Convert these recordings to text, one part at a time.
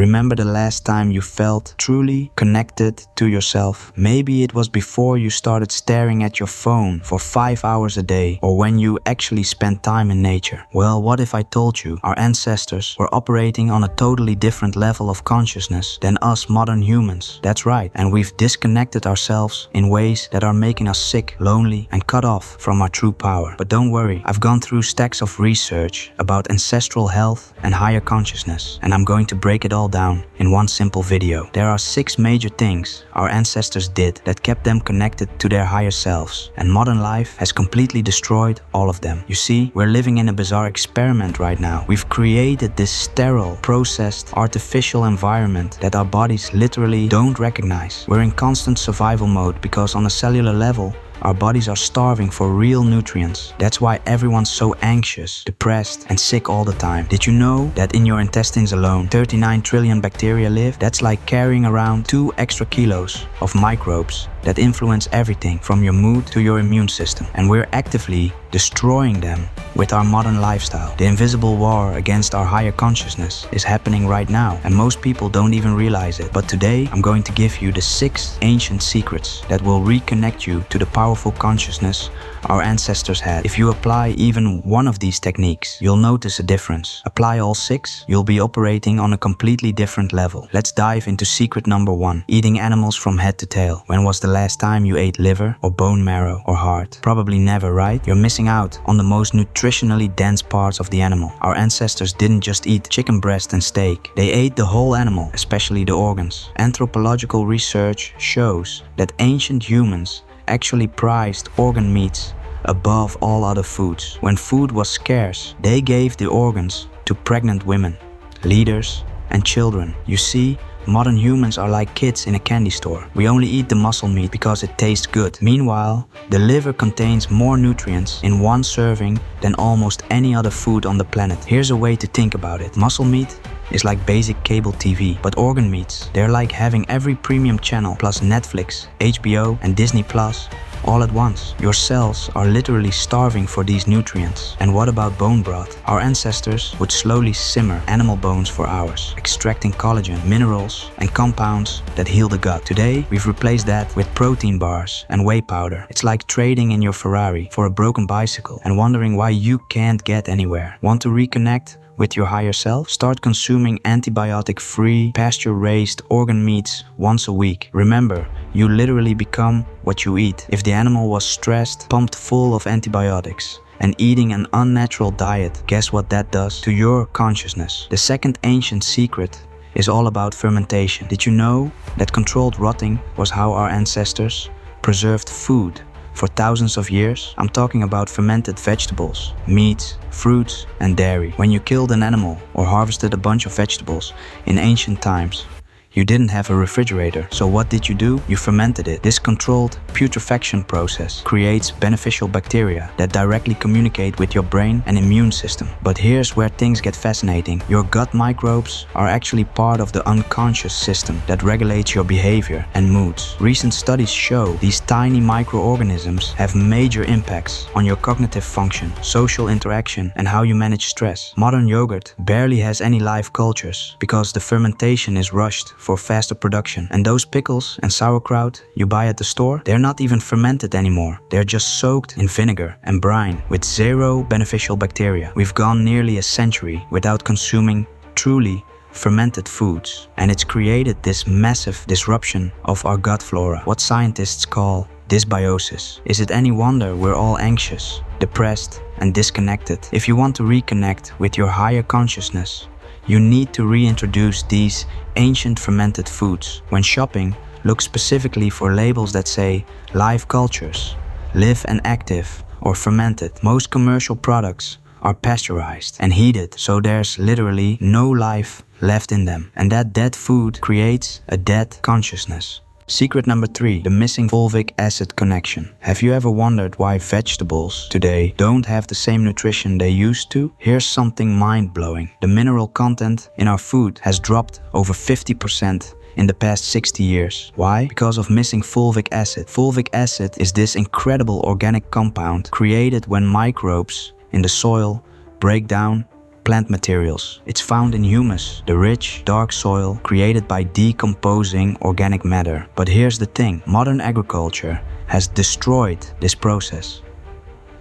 Remember the last time you felt truly connected to yourself? Maybe it was before you started staring at your phone for 5 hours a day, or when you actually spent time in nature. Well, what if I told you our ancestors were operating on a totally different level of consciousness than us modern humans? That's right, and we've disconnected ourselves in ways that are making us sick, lonely, and cut off from our true power. But don't worry, I've gone through stacks of research about ancestral health and higher consciousness, and I'm going to break it all down in one simple video. There are 6 major things our ancestors did that kept them connected to their higher selves, and modern life has completely destroyed all of them. You see, we're living in a bizarre experiment right now. We've created this sterile, processed, artificial environment that our bodies literally don't recognize. We're in constant survival mode because on a cellular level, our bodies are starving for real nutrients. That's why everyone's so anxious, depressed, and sick all the time. Did you know that in your intestines alone, 39 trillion bacteria live? That's like carrying around 2 extra kilos of microbes that influence everything from your mood to your immune system. And we're actively destroying them with our modern lifestyle. The invisible war against our higher consciousness is happening right now, and most people don't even realize it. But today, I'm going to give you the 6 ancient secrets that will reconnect you to the powerful consciousness our ancestors had. If you apply even one of these techniques, you'll notice a difference. Apply all 6, you'll be operating on a completely different level. Let's dive into secret number 1. Eating animals from head to tail. When was the last time you ate liver or bone marrow or heart? Probably never, right? You're missing out on the most nutritionally dense parts of the animal. Our ancestors didn't just eat chicken breast and steak. They ate the whole animal, especially the organs. Anthropological research shows that ancient humans actually prized organ meats above all other foods. When food was scarce, they gave the organs to pregnant women, leaders, and children. You see, modern humans are like kids in a candy store. We only eat the muscle meat because it tastes good. Meanwhile, the liver contains more nutrients in one serving than almost any other food on the planet. Here's a way to think about it. Muscle meat is like basic cable TV, but organ meats, they're like having every premium channel plus Netflix, HBO, and Disney Plus all at once. Your cells are literally starving for these nutrients. And what about bone broth? Our ancestors would slowly simmer animal bones for hours, extracting collagen, minerals, and compounds that heal the gut. Today, we've replaced that with protein bars and whey powder. It's like trading in your Ferrari for a broken bicycle and wondering why you can't get anywhere. Want to reconnect with your higher self? Start consuming antibiotic-free, pasture-raised organ meats once a week. Remember, you literally become what you eat. If the animal was stressed, pumped full of antibiotics, and eating an unnatural diet, guess what that does to your consciousness? The second ancient secret is all about fermentation. Did you know that controlled rotting was how our ancestors preserved food for thousands of years? I'm talking about fermented vegetables, meats, fruits, and dairy. When you killed an animal or harvested a bunch of vegetables in ancient times, you didn't have a refrigerator, so what did you do? You fermented it. This controlled putrefaction process creates beneficial bacteria that directly communicate with your brain and immune system. But here's where things get fascinating. Your gut microbes are actually part of the unconscious system that regulates your behavior and moods. Recent studies show these tiny microorganisms have major impacts on your cognitive function, social interaction, and how you manage stress. Modern yogurt barely has any live cultures because the fermentation is rushed for faster production. And those pickles and sauerkraut you buy at the store, they're not even fermented anymore. They're just soaked in vinegar and brine with 0 beneficial bacteria. We've gone nearly a century without consuming truly fermented foods, and it's created this massive disruption of our gut flora, what scientists call dysbiosis. Is it any wonder we're all anxious, depressed, and disconnected? If you want to reconnect with your higher consciousness, you need to reintroduce these ancient fermented foods. When shopping, look specifically for labels that say live cultures, live and active, or fermented. Most commercial products are pasteurized and heated, so there's literally no life left in them. And that dead food creates a dead consciousness. Secret number 3, the missing fulvic acid connection. Have you ever wondered why vegetables today don't have the same nutrition they used to? Here's something mind-blowing. The mineral content in our food has dropped over 50% in the past 60 years. Why? Because of missing fulvic acid. Fulvic acid is this incredible organic compound created when microbes in the soil break down plant materials. It's found in humus, the rich, dark soil created by decomposing organic matter. But here's the thing, modern agriculture has destroyed this process.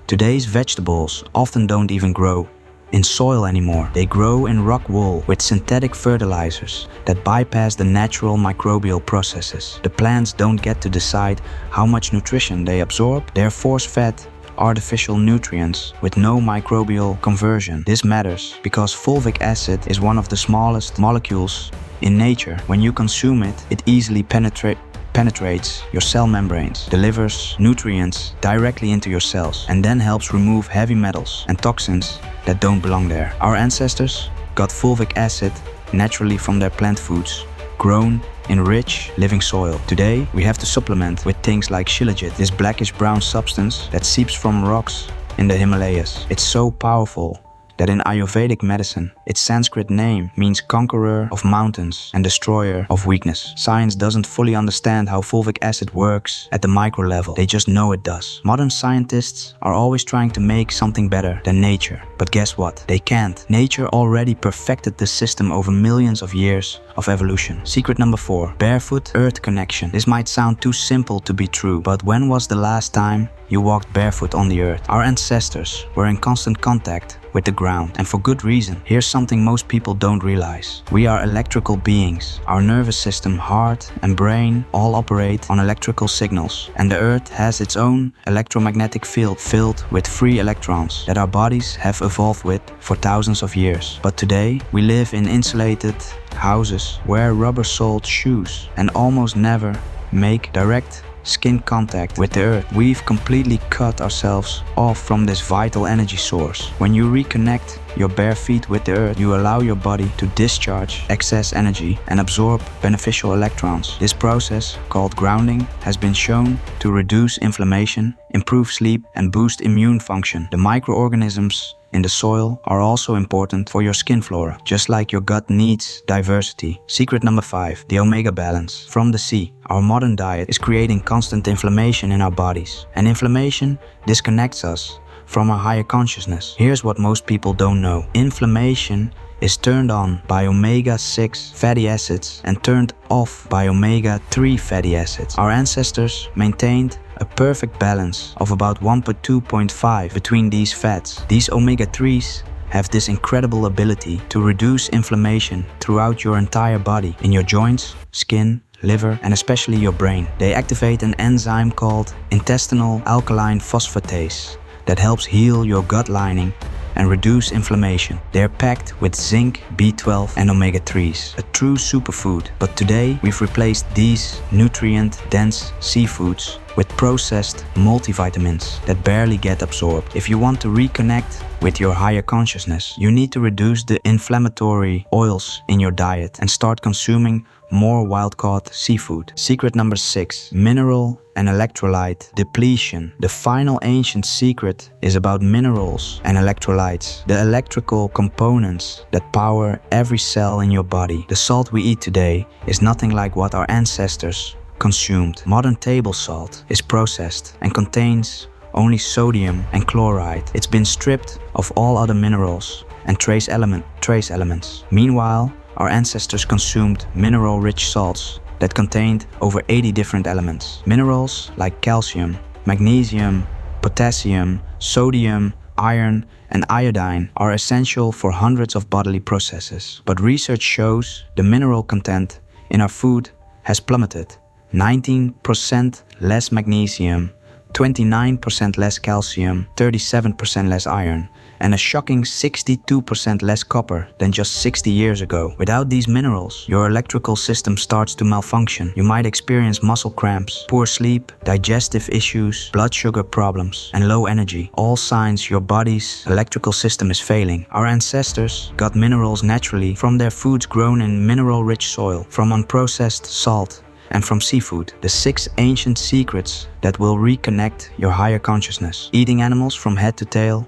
Today's vegetables often don't even grow in soil anymore. They grow in rock wool with synthetic fertilizers that bypass the natural microbial processes. The plants don't get to decide how much nutrition they absorb. They're force-fed artificial nutrients with no microbial conversion. This matters because fulvic acid is one of the smallest molecules in nature. When you consume it, it easily penetrates your cell membranes, delivers nutrients directly into your cells, and then helps remove heavy metals and toxins that don't belong there. Our ancestors got fulvic acid naturally from their plant foods, grown in rich, living soil. Today, we have to supplement with things like shilajit, this blackish-brown substance that seeps from rocks in the Himalayas. It's so powerful that in Ayurvedic medicine, its Sanskrit name means conqueror of mountains and destroyer of weakness. Science doesn't fully understand how fulvic acid works at the micro level. They just know it does. Modern scientists are always trying to make something better than nature. But guess what? They can't. Nature already perfected the system over millions of years of evolution. Secret number 4, barefoot earth connection. This might sound too simple to be true, but when was the last time you walked barefoot on the earth? Our ancestors were in constant contact with the ground, and for good reason. Here's something most people don't realize. We are electrical beings. Our nervous system, heart and brain all operate on electrical signals, and the earth has its own electromagnetic field filled with free electrons that our bodies have evolved with for thousands of years. But today, we live in insulated houses, wear rubber-soled shoes, and almost never make direct skin contact with the earth. We've completely cut ourselves off from this vital energy source. When you reconnect your bare feet with the earth, you allow your body to discharge excess energy and absorb beneficial electrons. This process, called grounding, has been shown to reduce inflammation, improve sleep, and boost immune function. The microorganisms in the soil are also important for your skin flora, just like your gut needs diversity. Secret number 5, the omega balance. From the sea, our modern diet is creating constant inflammation in our bodies, and inflammation disconnects us from our higher consciousness. Here's what most people don't know. Inflammation is turned on by omega-6 fatty acids and turned off by omega-3 fatty acids. Our ancestors maintained a perfect balance of about 1.2.5 between these fats. These omega-3s have this incredible ability to reduce inflammation throughout your entire body, in your joints, skin, liver, and especially your brain. They activate an enzyme called intestinal alkaline phosphatase that helps heal your gut lining and reduce inflammation. They're packed with zinc, B12 and omega-3s, a true superfood. But today we've replaced these nutrient-dense seafoods with processed multivitamins that barely get absorbed. If you want to reconnect with your higher consciousness, you need to reduce the inflammatory oils in your diet and start consuming more wild-caught seafood. Secret number 6, mineral and electrolyte depletion. The final ancient secret is about minerals and electrolytes, the electrical components that power every cell in your body. The salt we eat today is nothing like what our ancestors consumed. Modern table salt is processed and contains only sodium and chloride. It's been stripped of all other minerals and trace elements. Meanwhile, our ancestors consumed mineral-rich salts that contained over 80 different elements. Minerals like calcium, magnesium, potassium, sodium, iron, and iodine are essential for hundreds of bodily processes. But research shows the mineral content in our food has plummeted. 19% less magnesium, 29% less calcium, 37% less iron, and a shocking 62% less copper than just 60 years ago. Without these minerals, your electrical system starts to malfunction. You might experience muscle cramps, poor sleep, digestive issues, blood sugar problems, and low energy. All signs your body's electrical system is failing. Our ancestors got minerals naturally from their foods grown in mineral-rich soil, from unprocessed salt, and from seafood. The 6 ancient secrets that will reconnect your higher consciousness. Eating animals from head to tail,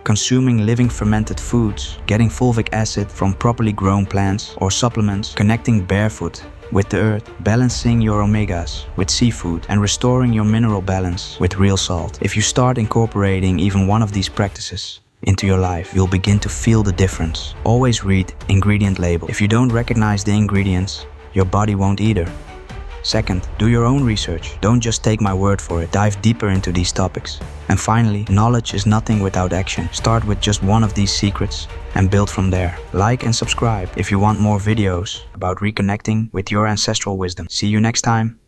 consuming living fermented foods, getting fulvic acid from properly grown plants or supplements, connecting barefoot with the earth, balancing your omegas with seafood, and restoring your mineral balance with real salt. If you start incorporating even one of these practices into your life, you'll begin to feel the difference. Always read ingredient label. If you don't recognize the ingredients, your body won't either. Second, do your own research. Don't just take my word for it. Dive deeper into these topics. And finally, knowledge is nothing without action. Start with just one of these secrets and build from there. Like and subscribe if you want more videos about reconnecting with your ancestral wisdom. See you next time.